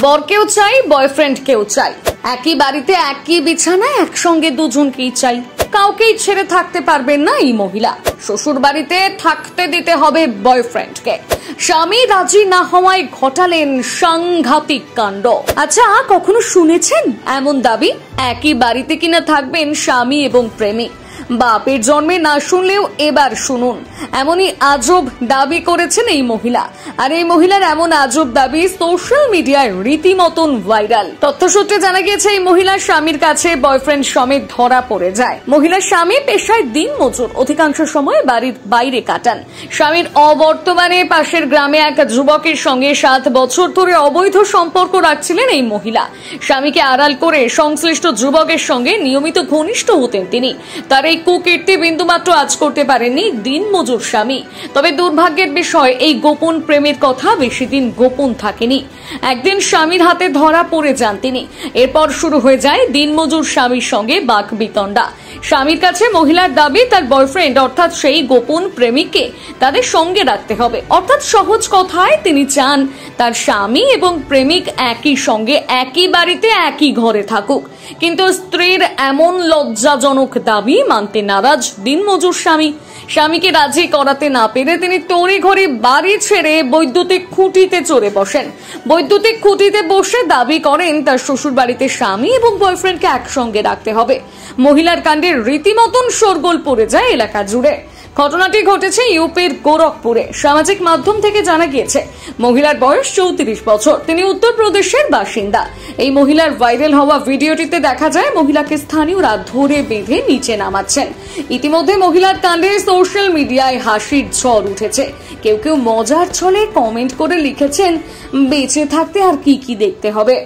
বরকেও চাই, বয়ফ্রেন্ডকেও চাই, একই বাড়িতে একই বিছানায় একসঙ্গে দুজনকেই চাই। কাউকেই ছেড়ে থাকতে পারবেন না এই মহিলা। শ্বশুর বাড়িতে থাকতে দিতে হবে বয়ফ্রেন্ডকে। স্বামী রাজি না হওয়ায় ঘটালেন সাংঘাতিক কাণ্ড। আচ্ছা, কখনো শুনেছেন এমন দাবি? একই বাড়িতে কিনা থাকবেন স্বামী এবং প্রেমিক। বাপের জন্মে না শুনলেও এবার শুনুন, এমনই আজব দাবি করেছেন এই মহিলা। আর এই মহিলার এমন আজব দাবি সোশ্যাল মিডিয়ায় রীতিমতন ভাইরাল। তথ্যসূত্রে জানা গিয়েছে এই মহিলার স্বামীর কাছে বয়ফ্রেন্ড সমেত ধরা পড়ে যায়। মহিলার স্বামী পেশায় দিনমজুর, অধিকাংশ সময় বাড়ির বাইরে কাটান। স্বামীর অবর্তমানে পাশের গ্রামে এক যুবকের সঙ্গে 7 বছর ধরে অবৈধ সম্পর্ক রাখছিলেন এই মহিলা। স্বামীকে আড়াল করে সংশ্লিষ্ট যুবকের সঙ্গে নিয়মিত ঘনিষ্ঠ হতেন তিনি। তার এই কুকীর্তি বিন্দুমাত্র আজ করতে পারেননি দিনমজুর স্বামী। তবে দুর্ভাগ্যের বিষয়, এই গোপন প্রেমের কথা বেশি দিন গোপন থাকেনি। একদিন স্বামীর হাতে ধরা পড়ে যান তিনি। এরপর শুরু হয়ে যায় দিনমজুর স্বামীর সঙ্গে বাকবিতণ্ডা। স্বামীর কাছে মহিলার দাবি তার বয়ফ্রেন্ড অর্থাৎ সেই গোপন প্রেমিককে তাদের সঙ্গে রাখতে হবে। অর্থাৎ সহজ কথায় তিনি চান তার স্বামী এবং প্রেমিক একই সঙ্গে একই বাড়িতে একই ঘরে থাকুক। কিন্তু স্ত্রীর এমন লজ্জাজনক দাবি মানতে নারাজ দিনমজুর স্বামী। স্বামীকে রাজি করাতে না পেরে তিনি তড়িঘড়ি বাড়ি ছেড়ে বৈদ্যুতিক খুঁটিতে চড়ে বসেন। বৈদ্যুতিক খুঁটিতে বসে দাবি করেন তার শ্বশুর বাড়িতে স্বামী এবং বয়ফ্রেন্ডকে একসঙ্গে রাখতে হবে। মহিলার কাণ্ডে রীতিমতন শোরগোল পড়ে যায় এলাকা জুড়ে। ঘটনাটি ঘটেছে ইউপির গোরখপুরে। সামাজিক মাধ্যম থেকে জানা গিয়েছে মহিলার বয়স 34 বছর। তিনি উত্তরপ্রদেশের বাসিন্দা। এই মহিলার ভাইরাল হওয়া ভিডিওটিতে দেখা যায় মহিলাকে স্থানীয়রা ধরে বেঁধে নিচে নামাচ্ছেন। ইতিমধ্যে মহিলার কাণ্ডে সোশ্যাল মিডিয়ায় হাসির ঝড় উঠেছে। কেউ কেউ মজার ছলে কমেন্ট করে লিখেছেন, বেঁচে থাকতে আর কি কি দেখতে হবে।